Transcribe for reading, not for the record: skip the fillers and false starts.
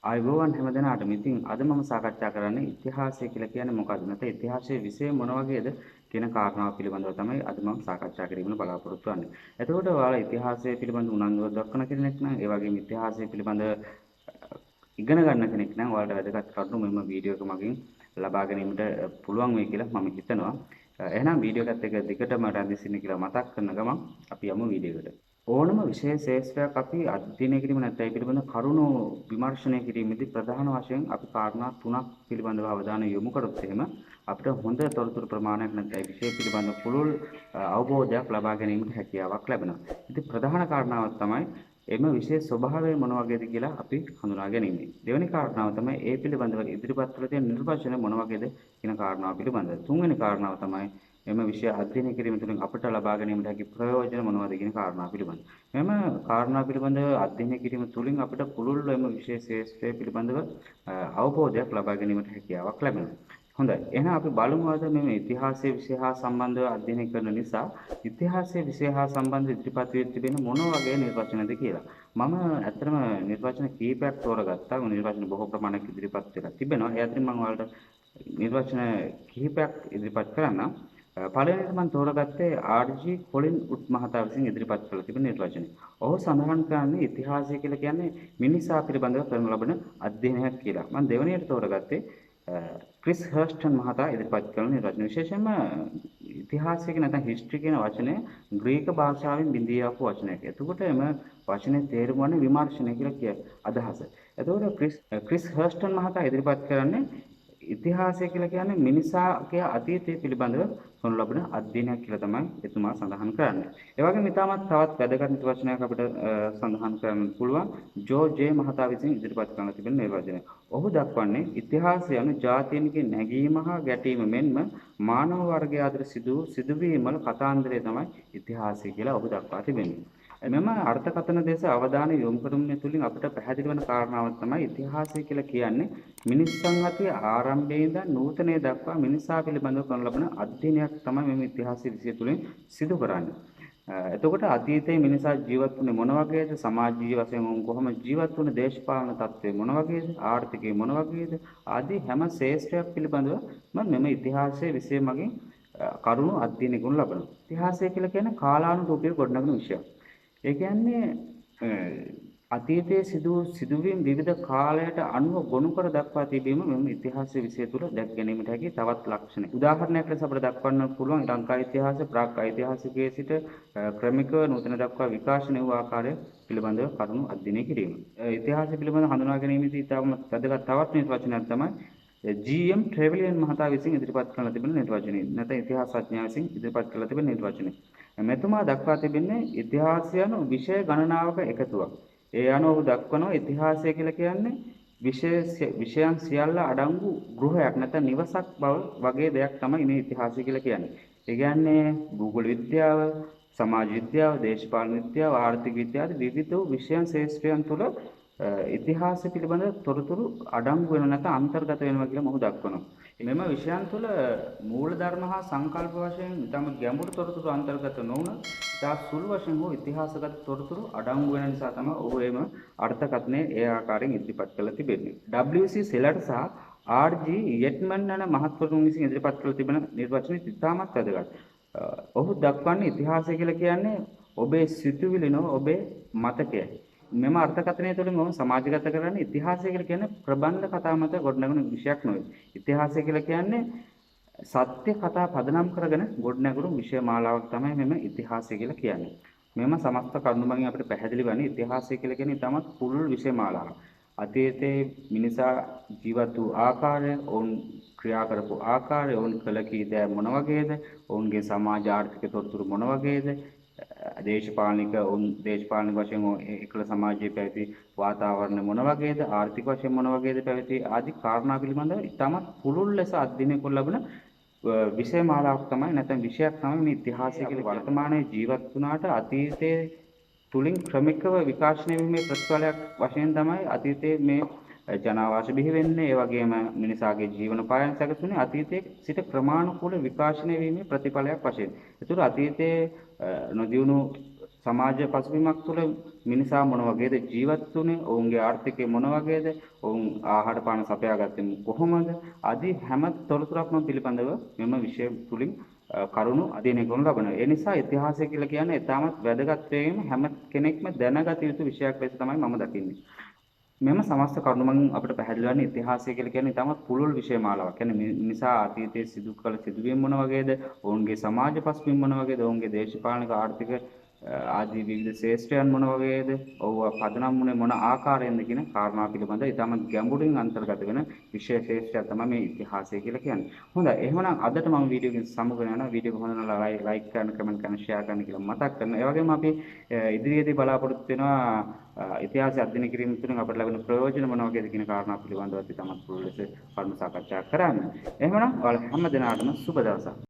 ආයුබෝවන් හැමදෙනාටම. ඉතින් අද මම සාකච්ඡා කරන්නේ ඉතිහාසය කියලා කියන්නේ මොකක්ද? නැත්නම් ඉතිහාසයේ විෂය මොන වගේද කියන කාරණාව පිළිබඳව තමයි අද මම සාකච්ඡා කිරීමට බලාපොරොත්තු වෙන්නේ. එතකොට ඔයාලා ඉතිහාසය පිළිබඳ උනන්දුවක් දක්වන කෙනෙක් නම් ඒ වගේම ඉතිහාසය පිළිබඳ ඉගෙන ගන්න කෙනෙක් නම් ඔයාලට වැදගත් කරුණු මෙම වීඩියෝ එක මගින් ලබා ගැනීමට පුළුවන් වෙයි කියලා මම හිතනවා. එහෙනම් වීඩියෝ එකත් එක්ක දිගටම රැඳී සිටින්න කියලා මතක් කරන ගමන් අපි යමු වීඩියෝ එකට. ඕනම විශේෂ ශාස්ත්‍රයක් අපි අධ්‍යයනය කිරීම නැත්නම් ඒ පිළිබඳ කරුණු විමර්ශනය කිරීමේදී ප්‍රධාන වශයෙන් අපි කාරණා තුනක් පිළිබඳව අවධානය යොමු කරොත් එහෙම අපිට හොඳ තොරතුරු ප්‍රමාණයක් නැත්නම් ඒ විෂය පිළිබඳ පුළුල් අවබෝධයක් ලබා ගැනීමට හැකියාවක් ලැබෙනවා. ඉතින් ප්‍රධාන කාරණාවක් තමයි එම විශේෂ ස්වභාවය මොන වගේද කියලා අපි හඳුනා ගැනීම. දෙවෙනි කාරණාව තමයි ඒ පිළිබඳව ඉදිරිපත් කළ තියෙන නිර්වචන මොන වගේද කියන කාරණාව පිළිබඳව. තුන්වෙනි කාරණාව තමයි එම විෂය අධ්‍යයනය කිරීම තුළින් අපට ලබා ගැනීමට හැකි ප්‍රයෝජන මොනවද කියන කාරණා පිළිබඳව. මෙම කාරණා පිළිබඳව අධ්‍යයනය කිරීම තුළින් අපට පුළුල් එම විෂය ශාස්ත්‍රය පිළිබඳව අවබෝධයක් ලබා ගැනීමට හැකියාවක් ලැබෙනවා. හොඳයි. එහෙනම් අපි බලමු අද මේ ඉතිහාසයේ විෂය හා සම්බන්ධව අධ්‍යයනය කරන නිසා ඉතිහාසයේ විෂය හා සම්බන්ධ ඉදිරිපත් වී තිබෙන මොන වගේ නිර්වචනද කියලා. මම ඇත්තටම නිර්වචන කීපයක් තෝරගත්තා. නිර්වචන බොහෝ ප්‍රමාණයක් ඉදිරිපත් වෙලා තිබෙනවා. ඒ අතරින් මම ඔයාලට නිර්වචන කිහිපයක් ඉදිරිපත් කරන්නම්. පළවෙනිට මම තෝරගත්තේ ආර්.ජී. කොලින් උඩ් මහතා විසින් ඉදිරිපත් කළ තිබෙන නිර්වචනය. ඔහු සඳහන් කරන්නේ ඉතිහාසය කියලා කියන්නේ මිනිසා පිළිබඳව කරන ලබන අධ්‍යයනයක් කියලා. මම දෙවෙනියට තෝරගත්තේ ක්‍රිස් හර්ස්ටන් මහතා ඉදිරිපත් කළ නිර්වචන. විශේෂයෙන්ම ඉතිහාසය කියන නැත්නම් හිස්ටරි කියන වචනය ග්‍රීක භාෂාවෙන් බිඳී ආපු වචනයක්. එතකොට එම වචනේ තේරුම වන්නේ විමර්ශනය කියලා කිය අදහස. එතකොට ක්‍රිස් හර්ස්ටන් මහතා ඉදිරිපත් කරන්නේ ඉතිහාසය කියලා කියන්නේ මිනිසාගේ අතීතය පිළිබඳව කරනු ලබන අධ්‍යයනයක් කියලා තමයි එතුමා සඳහන් කරන්නේ. ඒ වගේම ඉතාමත් තවත් වැදගත් නිර්වචනයක් අපිට සඳහන් කරන්න පුළුවන් ජෝ.ජේ මහතා විසින් ඉදිරිපත් කරන තිබෙන නිර්වචනය. ඔහු දක්වන්නේ ඉතිහාසය යනු ජාතීන්ගේ නැගීම හා ගැටීම මෙන්ම මානව වර්ගය අතර සිදුවීම් වල කතාන්දරය තමයි ඉතිහාසය කියලා ඔහු දක්වා තිබෙන්නේ. මෙම අර්ථකථන දෙස අවධානය යොමු කිරීම තුළින් අපිට පැහැදිලි වන කාරණාවක් තමයි ඉතිහාසය කියලා කියන්නේ මිනිස්සුන් අතර ආරම්භයේ ඉඳන් නූතනයේ දක්වා මිනිසා පිළිබඳව කරන ලබන අධ්‍යයනයක් තමයි මේ ඉතිහාසයේ විෂය තුළින් සිදු කරන්නේ. එතකොට අතීතයේ මිනිසා ජීවත් වුණේ මොන වගේද? සමාජීය වශයෙන් වුන් කොහොම ජීවත් වුණේ? දේශපාලන තත්ත්වය මොන වගේද? ආර්ථිකය මොන වගේද? ආදී හැම ශාස්ත්‍රයක් පිළිබඳව මෙම ඉතිහාසයේ විෂය මගින් කරුණු අධ්‍යයනය කරනු ලබනවා. ඉතිහාසය කියලා කියන්නේ කාලානුරූපීව ගොඩනගන විෂයක්. ඒ කියන්නේ අතීතයේ සිදුවීම් විවිධ කාලයට අනුව ගොනු කර දක්වා තිබීම මෙම ඉතිහාසයේ විෂය තුළ දැක් ගැනීමට හැකි තවත් ලක්ෂණයක්. උදාහරණයක් ලෙස අපිට දක්වන්න පුළුවන් ලංකා ඉතිහාසය ප්‍රාග් ඓතිහාසිකයේ සිට ක්‍රමිකව නූතන දක්වා විකාශනය වූ ආකාරය පිළිබඳව කරුණු අධ්‍යයනය කිරීම. ඉතිහාසය පිළිබඳව හඳුනා ගැනීමේදී ඉතාමත් වැදගත් තවත් නිර්වචනයක් තමයි ජී.එම්. ට්‍රෙවලියන් මහතා විසින් ඉදිරිපත් කරලා තිබෙන නිර්වචනය. නැත්නම් ඉතිහාසඥයා විසින් ඉදිරිපත් කරලා තිබෙන නිර්වචනය. මෙතුමා දක්වා තිබෙන්නේ ඉතිහාසය යන විෂය ගණනාවක එකතුවක්. ඒ අනුව ඔහු දක්වනවා ඉතිහාසය කියලා කියන්නේ විෂයන් සියල්ල අඩංගු ගෘහයක් නැත්නම් නිවසක් බව වගේ දෙයක් තමයි මේ ඉතිහාසය කියලා කියන්නේ. ඒ කියන්නේ භූගෝල විද්‍යාව, සමාජ විද්‍යාව, දේශපාලන විද්‍යාව, ආර්ථික විද්‍යාව ආදී විවිධ විෂයන් ශාස්ත්‍රයන් තුළ ඉතිහාසය පිළිබඳ තොරතුරු අඩංගු වෙන නැත්නම් අන්තර්ගත වෙනවා කියලා මොහු දක්වනවා. මෙම විෂයන් තුළ මූලධර්ම හා සංකල්ප වශයෙන් තම ගැඹුරු තොරතුරු අන්තර්ගත නොවන ඉතා සුළු වශයෙන් හෝ ඉතිහාසගත තොරතුරු අඩංගු වෙන නිසා තමයි ඔහු එම අර්ථකථනය ඒ ආකාරයෙන් ඉදිරිපත් කළ තිබෙන්නේ. W.C. සෙලට් සහ R.G. යෙට්මන් යන මහත්වරුන් විසින් ඉදිරිපත් කළ තිබෙන නිර්වචනය ඉතාමත් වැදගත්. ඔහු දක්වන්නේ ඉතිහාසය කියලා කියන්නේ ඔබේ සිතුවිලි නොව ඔබේ මතකයයි. මෙම අර්ථකථනය තුළින් මම සමාජගත කරන්නේ ඉතිහාසය කියලා කියන්නේ ප්‍රබන්ධ කතා මත ගොඩනගන විෂයක් නෙවෙයි. ඉතිහාසය කියලා කියන්නේ සත්‍ය කතා පදනම් කරගෙන ගොඩනැගුණු විෂය මාලාවක් තමයි මෙම ඉතිහාසය කියලා කියන්නේ. මෙම සමස්ත කරුණු මගින් අපිට පැහැදිලි වන්නේ ඉතිහාසය කියලා කියන්නේ ඉතාමත් පුළුල් විෂය මාලාවක්. අතීතයේ මිනිසා ජීවත් වූ ආකාරය, ඔවුන් ක්‍රියා කරපු ආකාරය, ඔවුන් කළ කී දෑ මොන වගේද, ඔවුන්ගේ සමාජ ආර්ථික තොරතුරු මොන වගේද, දේශපාලනික වශයෙන් එකල සමාජයේ පැවති වාතාවරණ මොන වගේද, ආර්ථික වශයෙන් මොන වගේද පැවති ආදී කාරණා පිළිබඳව ඉතාමත් පුළුල් ලෙස අධ්‍යයනය කරන ලබන විෂය මාලාවක් තමයි නැත්නම් විෂයක් තමයි මේ ඉතිහාසය කියලා. වර්තමානයේ ජීවත් වුණාට අතීතයේ තුලින් ක්‍රමිකව විකාශනය වීමේ ප්‍රතිඵලයක් වශයෙන් තමයි අතීතයේ මේ ජනාවාස බිහි වෙන්නේ. ඒ වගේම මිනිසාගේ ජීවන පායන් සැකසුනේ අතීතයේ සිට ක්‍රමානුකූල විකාශනය වීමේ ප්‍රතිඵලයක් වශයෙන්. ඒතර අතීතයේ නොදියුණු සමාජ පසුබිමක් තුළ මිනිසා මොන වගේද ජීවත් වුනේ, ඔවුන්ගේ ආර්ථිකය මොන වගේද, ඔවුන් ආහාර පාන සපයාගත්තේ කොහොමද, ආදී හැම තොරතුරක්ම පිළිබඳව මෙම විෂය තුලින් කරුණු අධ්‍යයනය කරනු ලබනවා. ඒ නිසා ඉතිහාසය කියලා කියන්නේ ඉතාමත් වැදගත් වේම හැම කෙනෙක්ම දැනගත යුතු විෂයක් ලෙස තමයි මම දකින්නේ. මෙම සමස්ත කරුණු මගින් අපිට පැහැදිලි වන්නේ ඉතිහාසය කියලා කියන්නේ ඉතාමත් පුළුල් විෂය මාලාවක්. කියන්නේ මිනිසා අතීතයේ සිදු කළ සිදුවීම් මොන වගේද, ඔවුන්ගේ සමාජ පසුබිම් මොන වගේද, ඔවුන්ගේ දේශපාලනික ආර්ථික ආදී විවිධ ශ්‍රේෂ්ඨයන් මොන වගේද, ඔව්ව පදනම් වුණේ මොන ආකාරයෙන්ද කියන කාරණා පිළිබඳ ඉතාමත් ගැඹුරින් අන්තර්ගත වෙන විෂය ශ්‍රේෂ්ඨයක් තමයි මේ ඉතිහාසය කියලා කියන්නේ. හොඳයි. එහෙනම් අදට මම වීඩියෝ එකෙන් සමුගන යනවා. වීඩියෝ එක හොඳ නම් ලයික් කරන්න, කමෙන්ට් කරන්න, ෂෙයා කරන්න කියලා මතක් කරනවා. ඒ වගේම අපි ඉදිරියේදී බලාපොරොත්තු වෙනවා ඉතිහාසය අධ්‍යයනය කිරීම තුළින් අපට ලැබෙන ප්‍රයෝජන මොන වගේද කියන කාරණා පිළිබඳව අපි තමත් පුළුල් ලෙස කරුණු සාකච්ඡා කරන්න. එහෙනම් ඔයාලා හැම දිනාටම සුබ දවසක්.